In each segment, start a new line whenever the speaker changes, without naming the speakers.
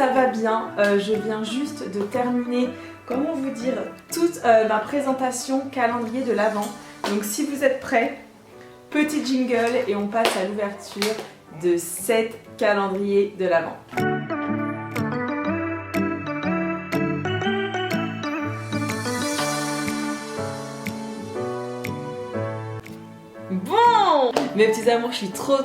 ça va bien. Je viens juste de terminer, comment vous dire, toute ma présentation calendrier de l'Avent. Donc si vous êtes prêts, petit jingle et on passe à l'ouverture de cette calendrier de l'Avent. Bon, mes petits amours, je suis trop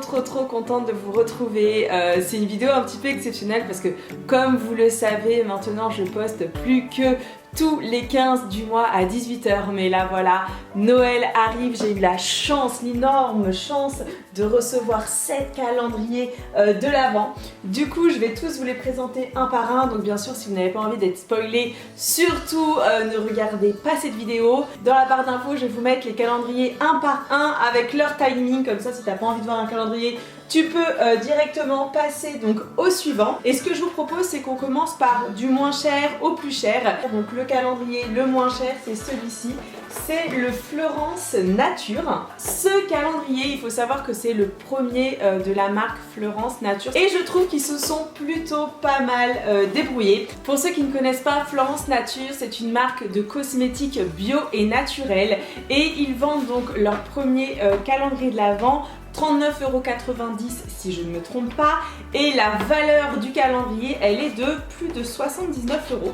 contente de vous retrouver. C'est une vidéo un petit peu exceptionnelle parce que comme vous le savez, maintenant je poste plus que tous les 15 du mois à 18 h. Mais là voilà, Noël arrive, j'ai eu la chance, l'énorme chance de recevoir 7 calendriers de l'Avent. Du coup, je vais tous vous les présenter un par un. Donc bien sûr, si vous n'avez pas envie d'être spoilé, surtout ne regardez pas cette vidéo. Dans la barre d'infos, je vais vous mettre les calendriers un par un avec leur timing. Comme ça, si tu n'as pas envie de voir un calendrier, tu peux directement passer donc au suivant. Et ce que je vous propose, c'est qu'on commence par du moins cher au plus cher. Donc le calendrier le moins cher, c'est celui-ci. C'est le Fleurance Nature. Ce calendrier, il faut savoir que c'est le premier de la marque Fleurance Nature. Et je trouve qu'ils se sont plutôt pas mal débrouillés. Pour ceux qui ne connaissent pas, Fleurance Nature, c'est une marque de cosmétiques bio et naturels. Et ils vendent donc leur premier calendrier de l'Avent 39,90 € si je ne me trompe pas, et la valeur du calendrier, elle est de plus de 79 €.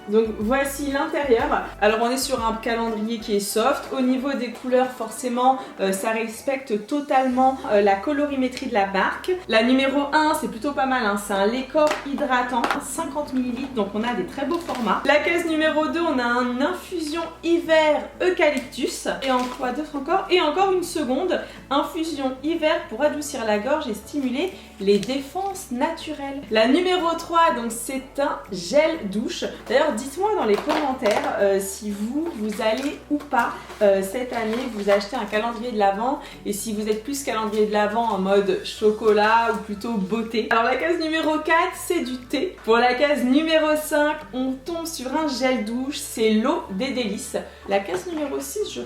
Donc voici l'intérieur. Alors on est sur un calendrier qui est soft. Au niveau des couleurs, forcément, ça respecte totalement la colorimétrie de la marque. La numéro 1, c'est plutôt pas mal, hein. C'est un lait corps hydratant, 50 ml, donc on a des très beaux formats. La case numéro 2, on a un infusion hiver eucalyptus. Et en quoi d'autre encore? Et encore une seconde, infusion hiver pour adoucir la gorge et stimuler les défenses naturelles. La numéro 3, donc c'est un gel douche. D'ailleurs, dites-moi dans les commentaires si vous allez ou pas cette année vous acheter un calendrier de l'Avent, et si vous êtes plus calendrier de l'Avent en mode chocolat ou plutôt beauté. Alors la case numéro 4, c'est du thé. Pour la case numéro 5, on tombe sur un gel douche, c'est l'eau des délices. La case numéro 6, je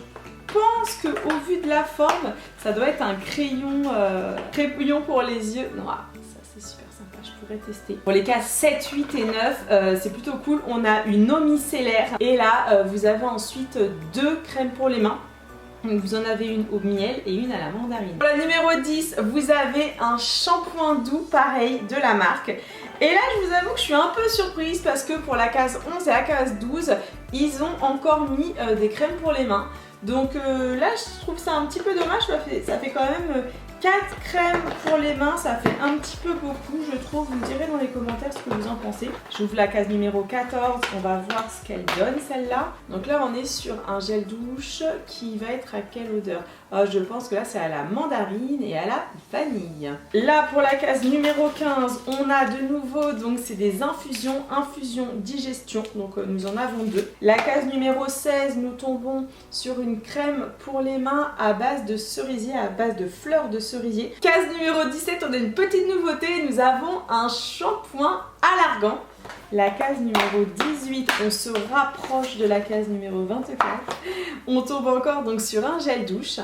pense que au vu de la forme, ça doit être un crayon pour les yeux. Non, ça c'est super sympa, je pourrais tester. Pour les cas 7, 8 et 9, c'est plutôt cool. On a une eau micellaire et là vous avez ensuite 2 crèmes pour les mains. Donc vous en avez une au miel et une à la mandarine. Pour la numéro 10, vous avez un shampoing doux pareil de la marque. Et là je vous avoue que je suis un peu surprise parce que pour la case 11 et la case 12, ils ont encore mis des crèmes pour les mains. Donc là je trouve ça un petit peu dommage, ça fait quand même 4 crèmes pour les mains, ça fait un petit peu beaucoup je trouve. Vous me direz dans les commentaires ce que vous en pensez. J'ouvre la case numéro 14, on va voir ce qu'elle donne celle-là. Donc là on est sur un gel douche qui va être à quelle odeur? Je pense que là c'est à la mandarine et à la vanille. Là pour la case numéro 15, on a de nouveau, donc c'est des infusion digestion, donc nous en avons 2. La case numéro 16, nous tombons sur une crème pour les mains à base de cerisier, à base de fleurs de cerisier. Case numéro 17, on a une petite nouveauté, nous avons un shampoing à l'argan. La case numéro 18, on se rapproche de la case numéro 24. On tombe encore donc sur un gel douche.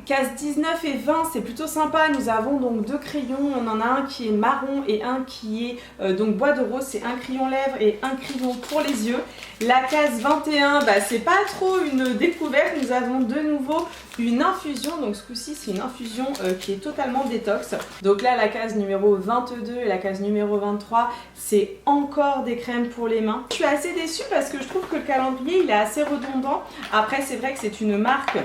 Case 19 et 20, c'est plutôt sympa. Nous avons donc 2 crayons. On en a un qui est marron et un qui est donc bois de rose. C'est un crayon lèvres et un crayon pour les yeux. La case 21, c'est pas trop une découverte. Nous avons de nouveau une infusion. Donc ce coup-ci, c'est une infusion qui est totalement détox. Donc là, la case numéro 22 et la case numéro 23, c'est encore des crèmes pour les mains. Je suis assez déçue parce que je trouve que le calendrier, il est assez redondant. Après, c'est vrai que c'est une marque,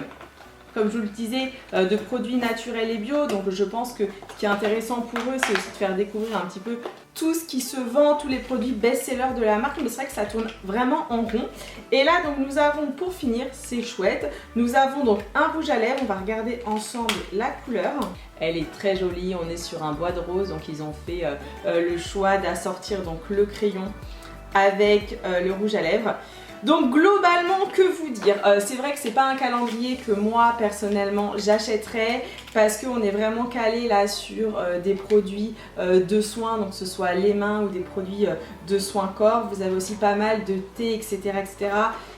comme je vous le disais, de produits naturels et bio. Donc je pense que ce qui est intéressant pour eux, c'est aussi de faire découvrir un petit peu tout ce qui se vend, tous les produits best-sellers de la marque. Mais c'est vrai que ça tourne vraiment en rond. Et là, donc nous avons, pour finir, c'est chouette, nous avons donc un rouge à lèvres. On va regarder ensemble la couleur. Elle est très jolie, on est sur un bois de rose. Donc ils ont fait le choix d'assortir donc le crayon avec le rouge à lèvres. Donc globalement, que vous dire, c'est vrai que c'est pas un calendrier que moi personnellement j'achèterais parce qu'on est vraiment calé là sur des produits de soins, donc que ce soit les mains ou des produits de soins corps. Vous avez aussi pas mal de thé, etc. etc.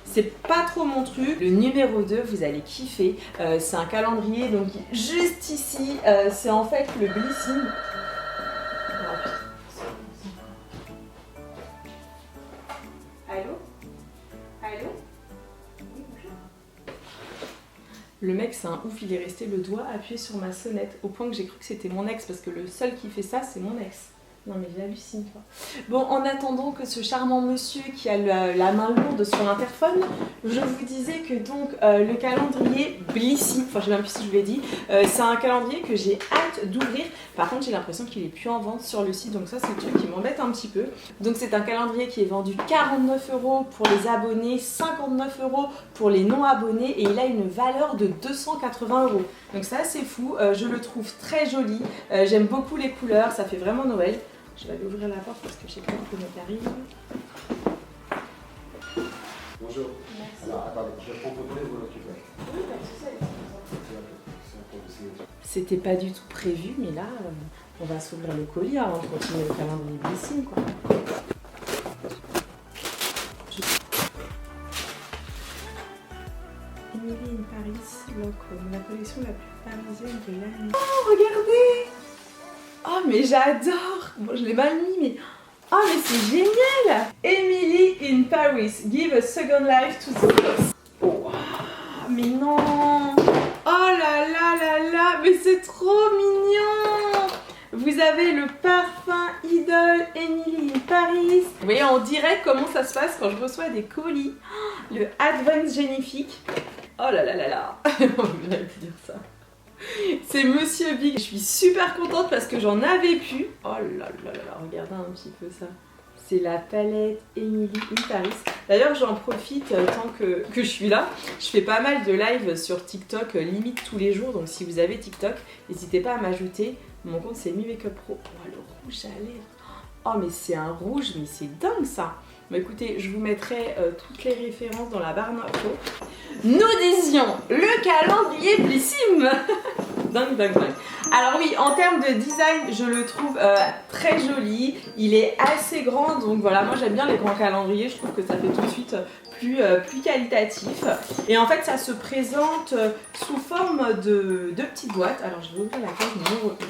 C'est pas trop mon truc. Le numéro 2, vous allez kiffer. C'est un calendrier, donc juste ici, c'est en fait le Glycine. Le mec c'est un ouf, il est resté le doigt appuyé sur ma sonnette au point que j'ai cru que c'était mon ex parce que le seul qui fait ça c'est mon ex. Non mais j'hallucine toi. Bon, en attendant que ce charmant monsieur qui a la main lourde sur l'interphone, je vous disais que donc le calendrier Blissim, enfin je sais même plus si je vous l'ai dit, c'est un calendrier que j'ai hâte d'ouvrir. Par contre j'ai l'impression qu'il est plus en vente sur le site, donc ça c'est le truc qui m'embête un petit peu. Donc c'est un calendrier qui est vendu 49 € pour les abonnés, 59 € pour les non abonnés et il a une valeur de 280 €. Donc ça c'est fou, je le trouve très joli, j'aime beaucoup les couleurs, ça fait vraiment Noël. Je vais aller ouvrir la porte parce que j'ai peur que le mec arrive.
Bonjour.
Merci.
Alors attendez, je prends photo et vous l'occupez.
Oui, pas de souci. C'était pas du tout prévu, mais là, on va s'ouvrir le colis avant de continuer le calendrier Blissim, quoi. Emily in Paris, Lochrome, la collection la plus parisienne de l'année. Oh, regardez! Oh mais j'adore! Bon je l'ai mal mis mais... Oh mais c'est génial! Emily in Paris, give a second life to the boss. Oh mais non! Oh là là là là! Mais c'est trop mignon! Vous avez le parfum Idol Emily in Paris. Vous voyez en direct comment ça se passe quand je reçois des colis. Le Advance Génifique. Oh là là là là! J'aurais pu dire ça. C'est Monsieur Big. Je suis super contente parce que j'en avais plus. Oh là là là là, regardez un petit peu ça. C'est la palette Emily in Paris. D'ailleurs, j'en profite tant que je suis là. Je fais pas mal de live sur TikTok, limite tous les jours. Donc si vous avez TikTok, n'hésitez pas à m'ajouter. Mon compte c'est Mi Makeup Pro. Oh, le rouge à lèvres. Oh mais c'est un rouge, mais c'est dingue ça. Bon écoutez, je vous mettrai toutes les références dans la barre d'infos. Nous disions le calendrier Blissim. Dingue, dingue, dingue. Alors oui, en termes de design, je le trouve très joli. Il est assez grand, donc voilà, moi j'aime bien les grands calendriers. Je trouve que ça fait tout de suite plus qualitatif. Et en fait, ça se présente sous forme de petites boîtes. Alors je vais ouvrir la case numéro 1.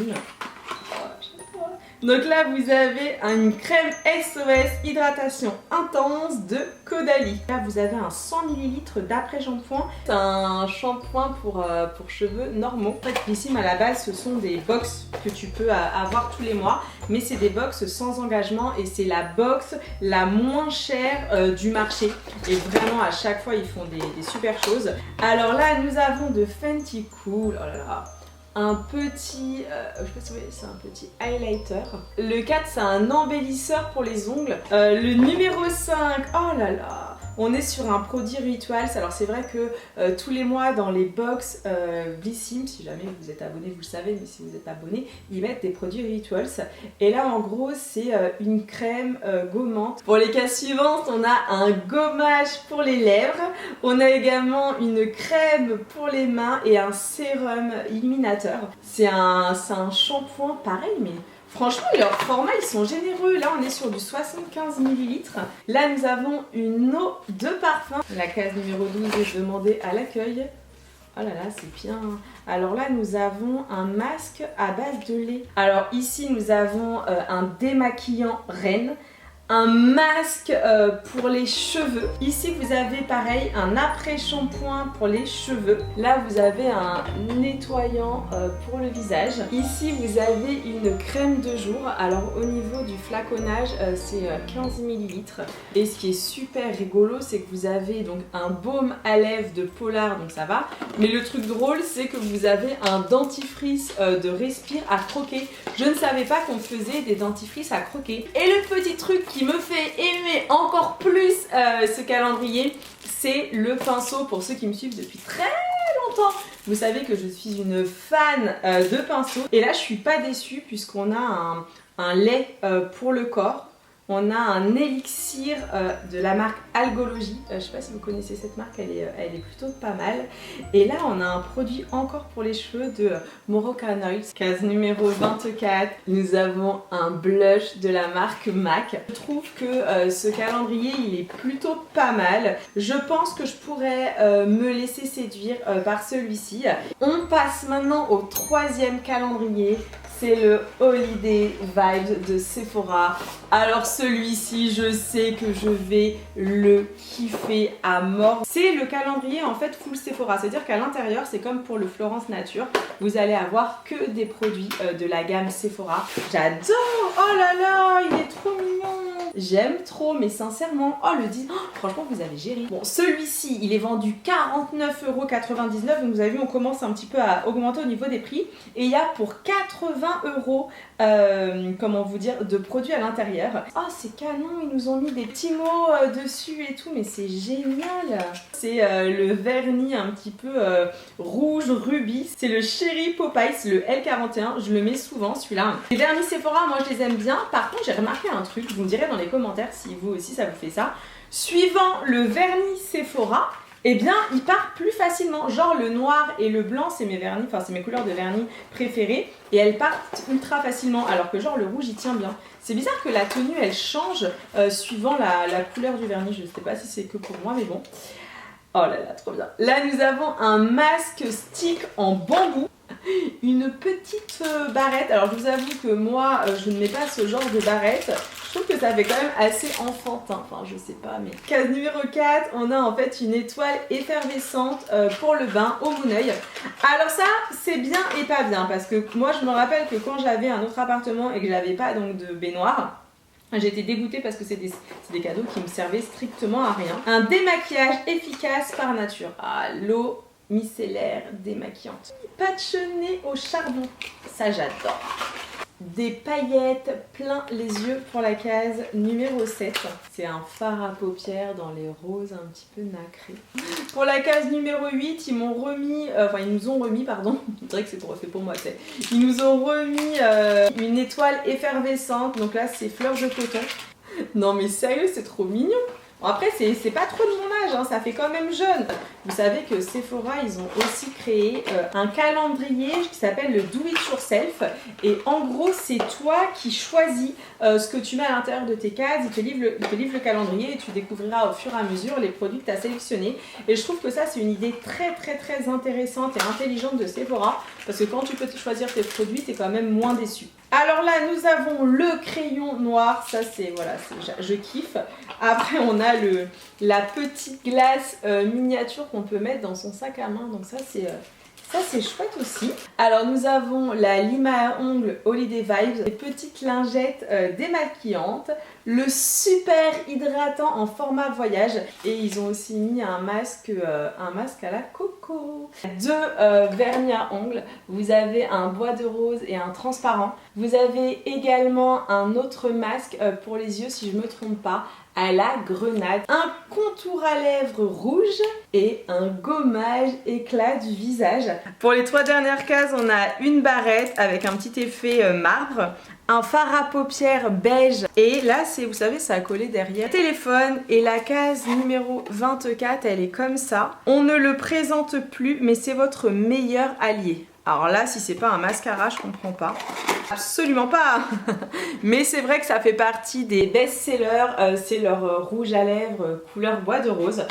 Donc là, vous avez une crème SOS hydratation intense de Caudalie. Là, vous avez un 100 ml d'après-shampoing. C'est un shampoing pour cheveux normaux. En fait, Blissim, à la base, ce sont des box que tu peux avoir tous les mois. Mais c'est des box sans engagement et c'est la box la moins chère du marché. Et vraiment, à chaque fois, ils font des super choses. Alors là, nous avons de Fenty Cool. Oh là là. Un petit, je sais pas si vous voyez, c'est un petit highlighter. Le 4, c'est un embellisseur pour les ongles. Le numéro 5, oh là là, on est sur un produit Rituals. Alors c'est vrai que tous les mois dans les box Blissim, si jamais vous êtes abonné, vous le savez, mais si vous êtes abonné, ils mettent des produits Rituals. Et là en gros, c'est une crème gommante. Pour les cas suivantes, on a un gommage pour les lèvres. On a également une crème pour les mains et un sérum illuminateur. C'est un shampoing pareil, mais franchement, leurs formats, ils sont généreux. Là, on est sur du 75 ml. Là, nous avons une eau de parfum. La case numéro 12 est demandée à l'accueil. Oh là là, c'est bien. Alors là, nous avons un masque à base de lait. Alors ici, nous avons un démaquillant Reine. Un masque pour les cheveux. Ici vous avez pareil un après-shampoing pour les cheveux. Là vous avez un nettoyant pour le visage. Ici vous avez une crème de jour. Alors au niveau du flaconnage c'est 15 ml. Et ce qui est super rigolo c'est que vous avez donc un baume à lèvres de Polar, donc ça va. Mais le truc drôle c'est que vous avez un dentifrice de Respire à croquer. Je ne savais pas qu'on faisait des dentifrices à croquer. Et le petit truc qui me fait aimer encore plus ce calendrier, c'est le pinceau. Pour ceux qui me suivent depuis très longtemps, vous savez que je suis une fan de pinceau. Et là je suis pas déçue puisqu'on a un lait pour le corps. On a un élixir de la marque Algologie. Je sais pas si vous connaissez cette marque, elle est plutôt pas mal. Et là, on a un produit encore pour les cheveux de Moroccan Oils. Case numéro 24, nous avons un blush de la marque MAC. Je trouve que ce calendrier, il est plutôt pas mal. Je pense que je pourrais me laisser séduire par celui-ci. On passe maintenant au troisième calendrier. c'est le Holiday Vibes de Sephora. Alors celui-ci, je sais que je vais le kiffer à mort. C'est le calendrier en fait full Sephora, c'est-à-dire qu'à l'intérieur, c'est comme pour le Florence Nature, vous allez avoir que des produits de la gamme Sephora. J'adore! Oh là là, il est trop mignon! J'aime trop, mais sincèrement, oh le 10, oh, franchement vous avez géré. Bon, celui-ci, il est vendu 49,99 €, donc vous avez vu, on commence un petit peu à augmenter au niveau des prix. Et il y a pour 80 €, comment vous dire, de produits à l'intérieur. Oh, c'est canon, ils nous ont mis des petits mots dessus et tout, mais c'est génial. C'est le vernis un petit peu rouge rubis. C'est le Cherry Popeyes, le L41. Je le mets souvent, celui-là. Les vernis Sephora, moi je les aime bien. Par contre, j'ai remarqué un truc, vous me direz dans les commentaires si vous aussi ça vous fait ça. Suivant le vernis Sephora, eh bien, il part plus facilement. Genre le noir et le blanc, c'est mes vernis, enfin c'est mes couleurs de vernis préférées. Et elles partent ultra facilement, alors que genre le rouge, il tient bien. C'est bizarre que la tenue, elle change suivant la couleur du vernis. Je ne sais pas si c'est que pour moi, mais bon. Oh là là, trop bien. Là, nous avons un masque stick en bambou. Une petite barrette. Alors, je vous avoue que moi, je ne mets pas ce genre de barrette. Je trouve que ça fait quand même assez enfantin. Enfin, je sais pas, mais... Case numéro 4, on a en fait une étoile effervescente pour le bain au Moon-Oeil. Alors ça, c'est bien et pas bien. Parce que moi, je me rappelle que quand j'avais un autre appartement et que j'avais pas donc de baignoire, j'étais dégoûtée parce que c'est des cadeaux qui me servaient strictement à rien. Un démaquillage efficace par nature. Ah, l'eau micellaire démaquillante. Patchonné au charbon. Ça, j'adore. Des paillettes plein les yeux pour la case numéro 7. C'est un fard à paupières dans les roses un petit peu nacrés. Pour la case numéro 8, ils m'ont remis, ils nous ont remis, pardon, je dirais que c'est refait pour moi, c'est. Ils nous ont remis une étoile effervescente, donc là c'est fleur de coton. Non mais sérieux, c'est trop mignon. Bon, après, c'est pas trop de mon âge, hein, ça fait quand même jeune. Vous savez que Sephora, ils ont aussi créé un calendrier qui s'appelle le Do It Yourself. Et en gros, c'est toi qui choisis ce que tu mets à l'intérieur de tes cases. Ils te livrent le calendrier et tu découvriras au fur et à mesure les produits que tu as sélectionnés. Et je trouve que ça, c'est une idée très très très intéressante et intelligente de Sephora. Parce que quand tu peux choisir tes produits, tu es quand même moins déçu. Alors là, nous avons le crayon noir. Ça, c'est, voilà, je kiffe. Après, on a la petite glace miniature qu'on peut mettre dans son sac à main. Donc ça, c'est chouette aussi. Alors, nous avons la lime à ongles Holiday Vibes, les petites lingettes démaquillantes, le super hydratant en format voyage. Et ils ont aussi mis un masque à la coco. Deux vernis à ongles. Vous avez un bois de rose et un transparent. Vous avez également un autre masque pour les yeux, si je ne me trompe pas, à la grenade, un contour à lèvres rouge et un gommage éclat du visage. Pour les 3 dernières cases, on a une barrette avec un petit effet marbre, un fard à paupières beige et là, vous savez, ça a collé derrière. Téléphone et la case numéro 24, elle est comme ça. On ne le présente plus, mais c'est votre meilleur allié. Alors là, si c'est pas un mascara, je comprends pas. Absolument pas. Mais c'est vrai que ça fait partie des best-sellers. C'est leur rouge à lèvres couleur bois de rose.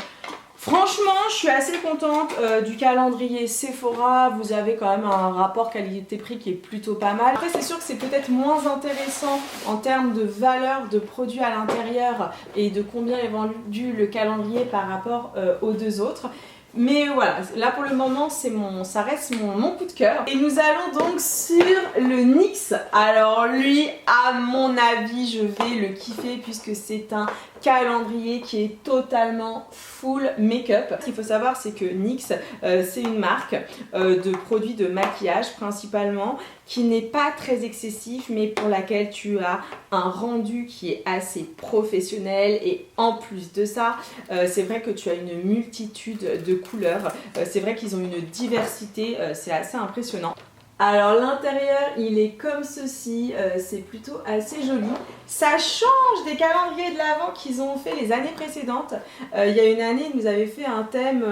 Franchement, je suis assez contente du calendrier Sephora. Vous avez quand même un rapport qualité-prix qui est plutôt pas mal. Après, c'est sûr que c'est peut-être moins intéressant en termes de valeur de produits à l'intérieur et de combien est vendu le calendrier par rapport aux deux autres. Mais voilà, là pour le moment, ça reste mon coup de cœur. Et nous allons donc sur le NYX. Alors lui, à mon avis, je vais le kiffer puisque c'est un calendrier qui est totalement full make-up. Ce qu'il faut savoir, c'est que NYX, c'est une marque de produits de maquillage principalement, qui n'est pas très excessif, mais pour laquelle tu as un rendu qui est assez professionnel. Et en plus de ça, c'est vrai que tu as une multitude de couleurs. C'est vrai qu'ils ont une diversité, c'est assez impressionnant. Alors l'intérieur, il est comme ceci, c'est plutôt assez joli. Ça change des calendriers de l'Avent qu'ils ont fait les années précédentes. Il y a une année, ils nous avaient fait un thème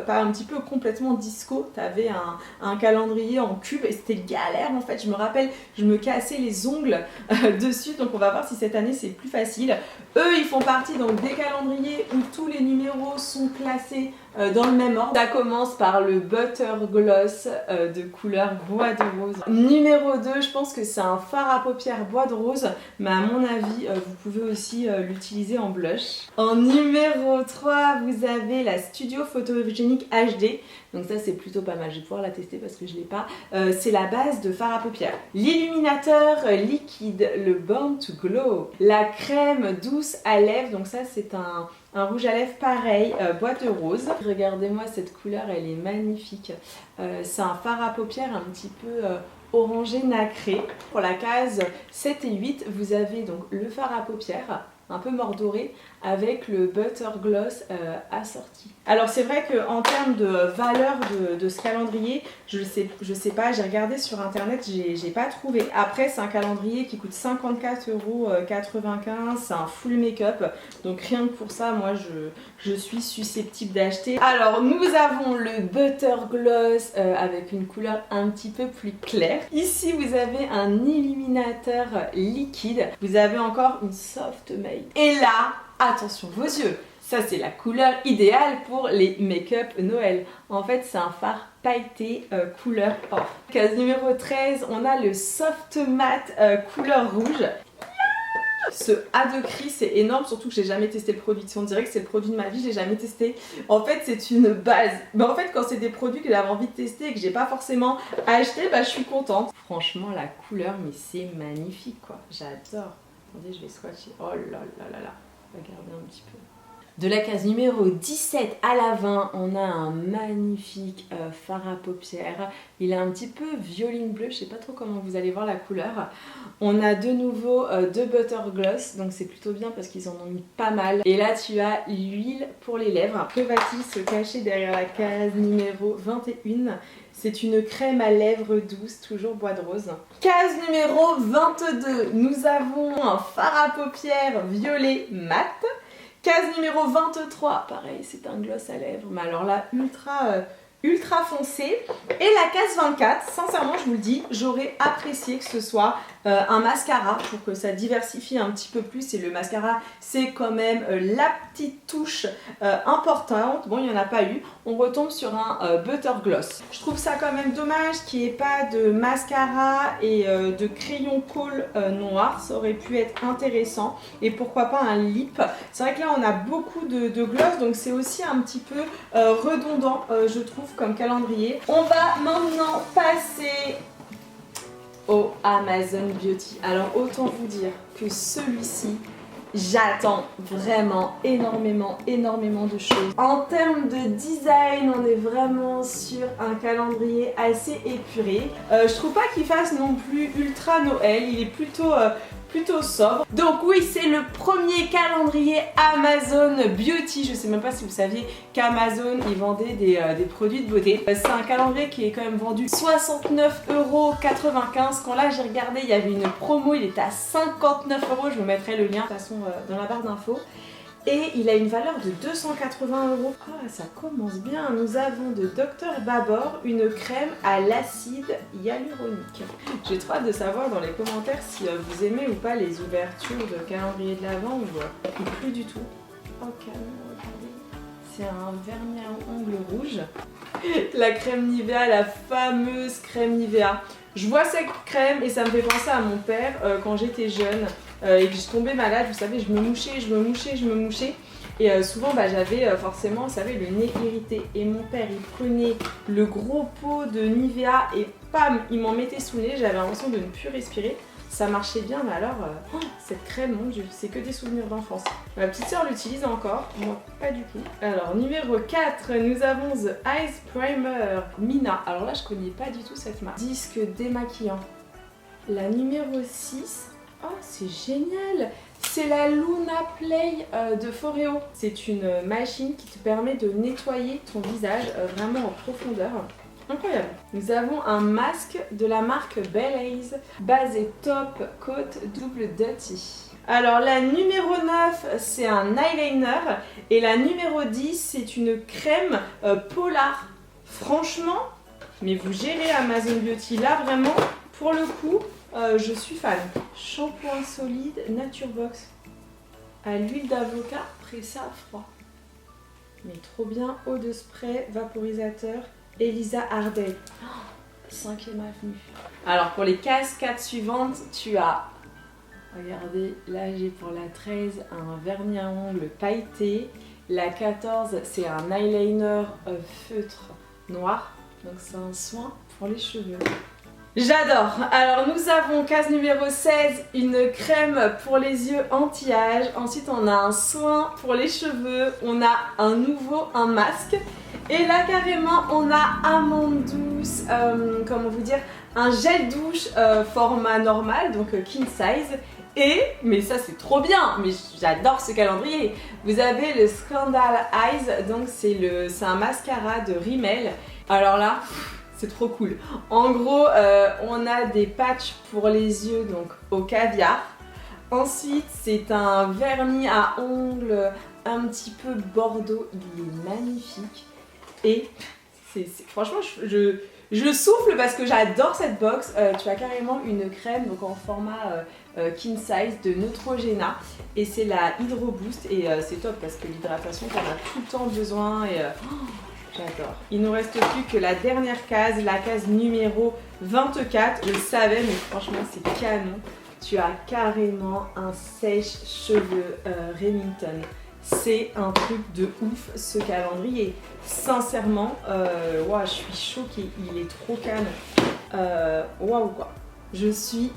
pas un petit peu complètement disco. Tu avais un calendrier en cube et c'était galère en fait. Je me rappelle, je me cassais les ongles dessus. Donc on va voir si cette année c'est plus facile. Eux, ils font partie donc des calendriers où tous les numéros sont classés dans le même ordre. Ça commence par le Butter Gloss de couleur bois de rose. Numéro 2, je pense que c'est un fard à paupières bois de rose, mais à mon avis, vous pouvez aussi l'utiliser en blush. En numéro 3, vous avez la Studio Photogenic HD. Donc ça c'est plutôt pas mal, je vais pouvoir la tester parce que je l'ai pas. C'est la base de fard à paupières. L'illuminateur liquide, le Born to Glow. La crème douce à lèvres, donc ça c'est un rouge à lèvres pareil, boîte de rose. Regardez-moi cette couleur, elle est magnifique. C'est un fard à paupières un petit peu orangé nacré. Pour la case 7 et 8, vous avez donc le fard à paupières un peu mordoré avec le Butter Gloss assorti. Alors c'est vrai qu'en termes de valeur de ce calendrier, je sais pas, j'ai regardé sur internet, j'ai pas trouvé. Après c'est un calendrier qui coûte 54,95 €, c'est un full make-up, donc rien que pour ça moi je suis susceptible d'acheter. Alors nous avons le Butter Gloss avec une couleur un petit peu plus claire. Ici vous avez un illuminateur liquide, vous avez encore une soft matte. Et là, attention vos yeux, ça c'est la couleur idéale pour les make-up Noël. En fait c'est un fard pailleté couleur or. Case numéro 13, on a le soft matte couleur rouge. Ce A2 Cris c'est énorme, surtout que j'ai jamais testé le produit. Si on dirait que c'est le produit de ma vie, j'ai jamais testé. En fait c'est une base. Mais en fait quand c'est des produits que j'avais envie de tester et que j'ai pas forcément acheté, bah je suis contente. Franchement la couleur mais c'est magnifique quoi, j'adore. Attendez, je vais swatcher. Oh là là là là. Regardez un petit peu. De la case numéro 17 à la 20, on a un magnifique fard à paupières. Il est un petit peu violine bleu, je sais pas trop comment vous allez voir la couleur. On a de nouveau deux Butter Gloss, donc c'est plutôt bien parce qu'ils en ont mis pas mal. Et là tu as l'huile pour les lèvres. Que va-t-il se cacher derrière la case numéro 21 ? C'est une crème à lèvres douce, toujours bois de rose. Case numéro 22, nous avons un fard à paupières violet mat. Case numéro 23, pareil, c'est un gloss à lèvres, mais alors là, ultra foncé. Et la case 24, sincèrement, je vous le dis, j'aurais apprécié que ce soit un mascara pour que ça diversifie un petit peu plus. Et le mascara, c'est quand même la petite touche importante. Bon, il n'y en a pas eu. On retombe sur un Butter Gloss. Je trouve ça quand même dommage qu'il n'y ait pas de mascara et de crayon colle noir. Ça aurait pu être intéressant. Et pourquoi pas un lip. C'est vrai que là, on a beaucoup de gloss, donc c'est aussi un petit peu redondant, je trouve, comme calendrier. On va maintenant passer au Amazon Beauty. Alors autant vous dire que celui-ci, j'attends vraiment énormément de choses. En termes de design, on est vraiment sur un calendrier assez épuré. Je trouve pas qu'il fasse non plus ultra Noël, il est plutôt sobre. Donc oui, c'est le premier calendrier Amazon Beauty. Je sais même pas si vous saviez qu'Amazon ils vendaient des produits de beauté. C'est un calendrier qui est quand même vendu 69,95 €. Quand là j'ai regardé, il y avait une promo, il était à 59 €. Je vous mettrai le lien de toute façon dans la barre d'infos. Et il a une valeur de 280 €. Ah, ça commence bien. Nous avons de Dr Babor une crème à l'acide hyaluronique. J'ai trop hâte de savoir dans les commentaires si vous aimez ou pas les ouvertures de calendrier de l'Avent ou plus du tout. Ok, regardez. C'est un vernis à ongles rouge. La crème Nivea, la fameuse crème Nivea. Je vois cette crème et ça me fait penser à mon père quand j'étais jeune et que je tombais malade. Vous savez, je me mouchais. Et souvent, j'avais forcément, vous savez, le nez irrité. Et mon père, il prenait le gros pot de Nivea et pam, il m'en mettait sous le nez. J'avais l'impression de ne plus respirer. Ça marchait bien, mais alors, cette crème, mon Dieu, c'est que des souvenirs d'enfance. Ma petite soeur l'utilise encore, moi pas du tout. Alors, numéro 4, nous avons The Eyes Primer Mina. Alors là, je connais pas du tout cette marque. Disque démaquillant. La numéro 6, oh, c'est génial! C'est la Luna Play de Foreo. C'est une machine qui te permet de nettoyer ton visage vraiment en profondeur. Incroyable. Nous avons un masque de la marque Belaise, base et top coat double Dutty. Alors la numéro 9, c'est un eyeliner et la numéro 10, c'est une crème Polar. Franchement, mais vous gérez Amazon Beauty là vraiment, pour le coup, je suis fan. Shampoing solide Naturebox à l'huile d'avocat pressé à froid. Mais trop bien, eau de spray, vaporisateur, Elisa Ardel. 5e avenue. Alors pour les cascades suivantes, tu as, regardez, là j'ai pour la 13 un vernis à ongles pailleté. La 14 c'est un eyeliner feutre noir. Donc c'est un soin pour les cheveux. J'adore. Alors nous avons case numéro 16, une crème pour les yeux anti-âge. Ensuite on a un soin pour les cheveux. On a un masque. Et là carrément on a amande douce, comment vous dire, un gel douche format normal, donc king size. Et, mais ça c'est trop bien, mais j'adore ce calendrier. Vous avez le Scandal Eyes, donc c'est un mascara de Rimmel. Alors là, c'est trop cool. En gros, on a des patchs pour les yeux, donc au caviar. Ensuite, c'est un vernis à ongles un petit peu bordeaux, il est magnifique. Et franchement, je souffle parce que j'adore cette box. Tu as carrément une crème donc en format king size de Neutrogena. Et c'est la Hydro Boost. Et c'est top parce que l'hydratation, on a tout le temps besoin. Et j'adore. Il nous reste plus que la dernière case, la case numéro 24. Je le savais, mais franchement, c'est canon. Tu as carrément un sèche-cheveux Remington. C'est un truc de ouf ce calendrier. Sincèrement, wow, je suis choquée, il est trop canon. Waouh quoi. Je suis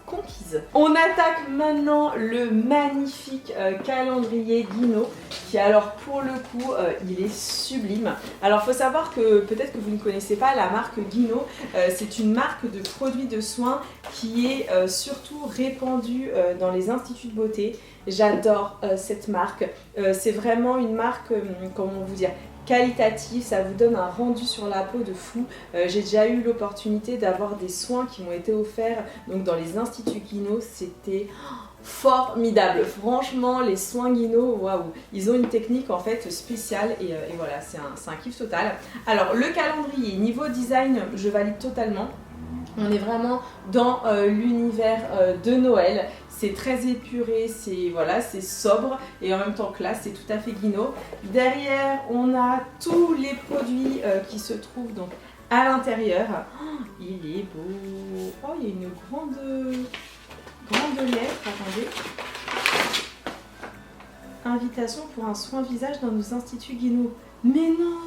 conquise. On attaque maintenant le magnifique calendrier Guino qui alors pour le coup il est sublime. Alors faut savoir que peut-être que vous ne connaissez pas la marque Guino, c'est une marque de produits de soins qui est surtout répandue dans les instituts de beauté. J'adore cette marque, c'est vraiment une marque, comment vous dire, qualitatif, ça vous donne un rendu sur la peau de fou. J'ai déjà eu l'opportunité d'avoir des soins qui m'ont été offerts donc dans les instituts Guino, c'était formidable. Franchement, les soins Guino, waouh, ils ont une technique en fait spéciale et voilà, c'est un kiff total. Alors le calendrier, niveau design, je valide totalement. On est vraiment dans l'univers de Noël. C'est très épuré, c'est voilà, c'est sobre et en même temps classe, c'est tout à fait Guino. Derrière, on a tous les produits qui se trouvent donc à l'intérieur. Oh, il est beau. Oh, il y a une grande lettre. Attendez. Invitation pour un soin visage dans nos instituts Guino. Mais non.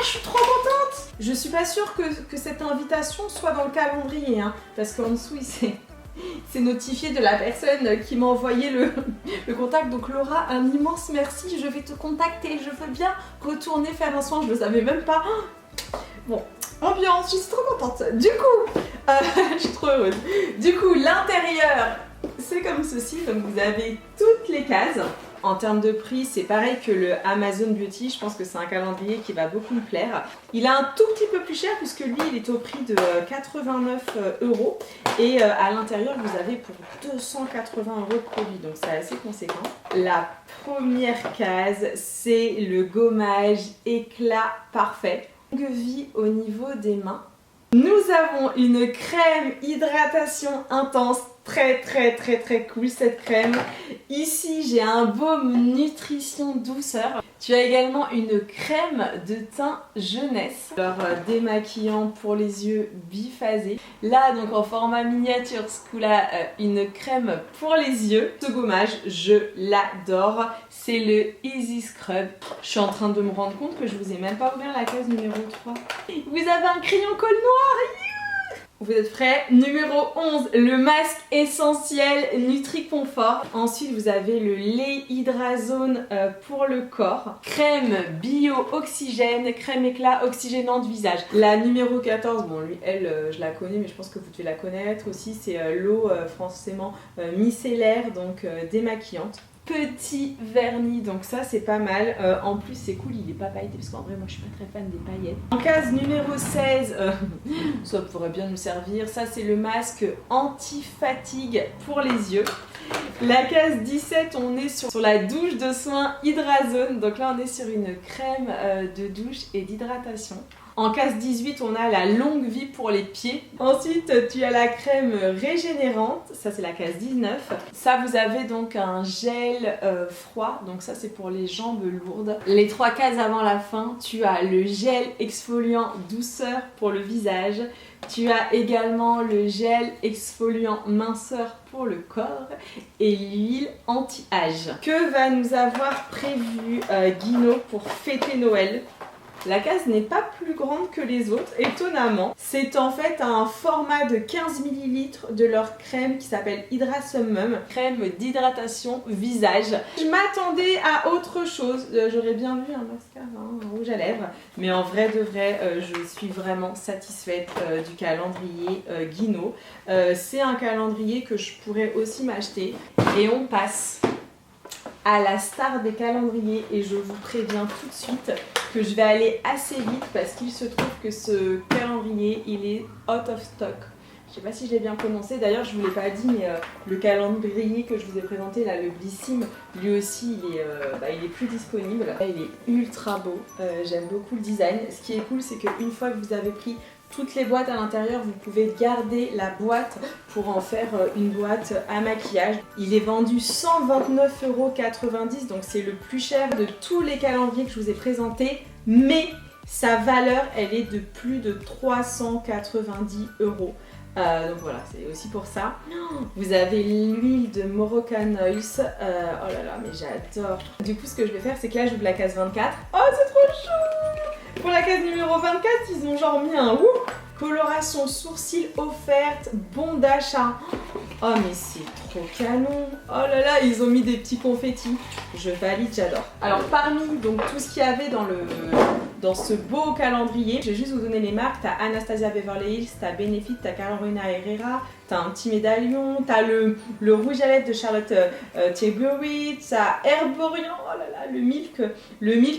Je suis trop contente! Je suis pas sûre que cette invitation soit dans le calendrier, hein, parce qu'en dessous, c'est notifié de la personne qui m'a envoyé le contact. Donc Laura, un immense merci, je vais te contacter, je veux bien retourner faire un soin, je le savais même pas. Bon, ambiance, je suis trop contente. Du coup, je suis trop heureuse. Du coup, l'intérieur, c'est comme ceci, donc vous avez toutes les cases. En termes de prix, c'est pareil que le Amazon Beauty, je pense que c'est un calendrier qui va beaucoup me plaire. Il est un tout petit peu plus cher puisque lui, il est au prix de 89 € et à l'intérieur, vous avez pour 280 € de produit, donc c'est assez conséquent. La première case, c'est le gommage éclat parfait. Longue vie au niveau des mains. Nous avons une crème hydratation intense, très cool cette crème. Ici j'ai un baume nutrition douceur. Tu as également une crème de teint jeunesse. Alors démaquillant pour les yeux biphasé. Là donc en format miniature, ce coup-là une crème pour les yeux. Ce gommage je l'adore. C'est le Easy Scrub. Je suis en train de me rendre compte que je vous ai même pas ouvert la case numéro 3. Vous avez un crayon colle noir. Vous êtes prêts? Numéro 11, le masque essentiel Nutri-Confort. Ensuite, vous avez le lait Hydrazone pour le corps. Crème bio-oxygène, crème éclat oxygénante visage. La numéro 14, bon lui, elle, je la connais, mais je pense que vous devez la connaître aussi. C'est l'eau forcément micellaire, donc démaquillante. Petit vernis, donc ça c'est pas mal. En plus c'est cool, il est pas pailleté parce qu'en vrai moi je suis pas très fan des paillettes. En case numéro 16, ça pourrait bien nous servir. Ça c'est le masque anti-fatigue pour les yeux. La case 17, on est sur la douche de soins Hydrazone. Donc là on est sur une crème de douche et d'hydratation. En case 18, on a la longue vie pour les pieds. Ensuite, tu as la crème régénérante, ça c'est la case 19. Ça, vous avez donc un gel froid, donc ça c'est pour les jambes lourdes. Les 3 cases avant la fin, tu as le gel exfoliant douceur pour le visage. Tu as également le gel exfoliant minceur pour le corps et l'huile anti-âge. Que va nous avoir prévu Guino pour fêter Noël? La case n'est pas plus grande que les autres, étonnamment. C'est en fait un format de 15 ml de leur crème qui s'appelle Hydra Summum, crème d'hydratation visage. Je m'attendais à autre chose, j'aurais bien vu un mascara, un rouge à lèvres, mais en vrai de vrai, je suis vraiment satisfaite du calendrier Guino. C'est un calendrier que je pourrais aussi m'acheter et on passe à la star des calendriers et je vous préviens tout de suite que je vais aller assez vite parce qu'il se trouve que ce calendrier il est out of stock. Je sais pas si je l'ai bien prononcé, d'ailleurs je vous l'ai pas dit, mais le calendrier que je vous ai présenté là, le Blissim, lui aussi il est plus disponible. Il est ultra beau, j'aime beaucoup le design. Ce qui est cool, c'est qu'une fois que vous avez pris toutes les boîtes à l'intérieur, vous pouvez garder la boîte pour en faire une boîte à maquillage. Il est vendu 129,90 €, donc c'est le plus cher de tous les calendriers que je vous ai présentés, mais sa valeur, elle est de plus de 390 €. Donc voilà, c'est aussi pour ça. Vous avez l'huile de Moroccan Oils. Oh là là, mais j'adore. Du coup, ce que je vais faire, c'est que là, j'ouvre la case 24. Oh, c'est trop chou! Pour la case numéro 24, ils ont genre mis un coloration sourcils offerte, bon d'achat. Oh, mais c'est trop canon. Oh là là, ils ont mis des petits confettis. Je valide, j'adore. Alors, parmi donc tout ce qu'il y avait dans ce beau calendrier, je vais juste vous donner les marques. T'as Anastasia Beverly Hills, t'as Benefit, t'as Carolina Herrera, t'as un petit médaillon, t'as le rouge à lèvres de Charlotte Tilbury, t'as Herborian, oh là là, le Milk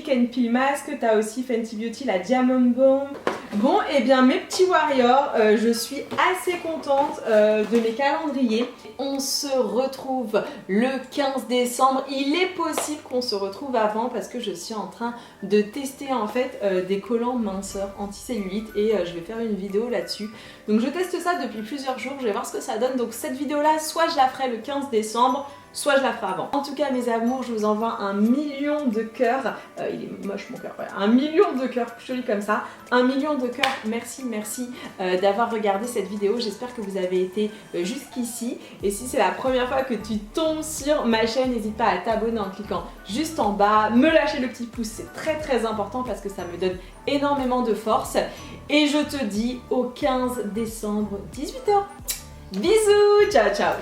and Peel Mask, t'as aussi Fenty Beauty, la Diamond Bomb. Bon, et bien mes petits warriors, je suis assez contente de mes calendriers. On se retrouve le 15 décembre. Il est possible qu'on se retrouve avant parce que je suis en train de tester en fait des collants minceurs anti-cellulite et je vais faire une vidéo là-dessus. Donc je teste ça depuis plusieurs jours, je vais voir ce que ça donne. Donc cette vidéo-là, soit je la ferai le 15 décembre, soit je la ferai avant. En tout cas mes amours, je vous envoie 1 million de cœurs. Il est moche mon cœur, voilà. 1 million de cœurs, joli comme ça. 1 million de cœurs, merci d'avoir regardé cette vidéo. J'espère que vous avez été jusqu'ici. Et si c'est la première fois que tu tombes sur ma chaîne, n'hésite pas à t'abonner en cliquant juste en bas. Me lâcher le petit pouce, c'est très important parce que ça me donne énormément de force. Et je te dis au 15 décembre, 18 h. Bisous, ciao ciao.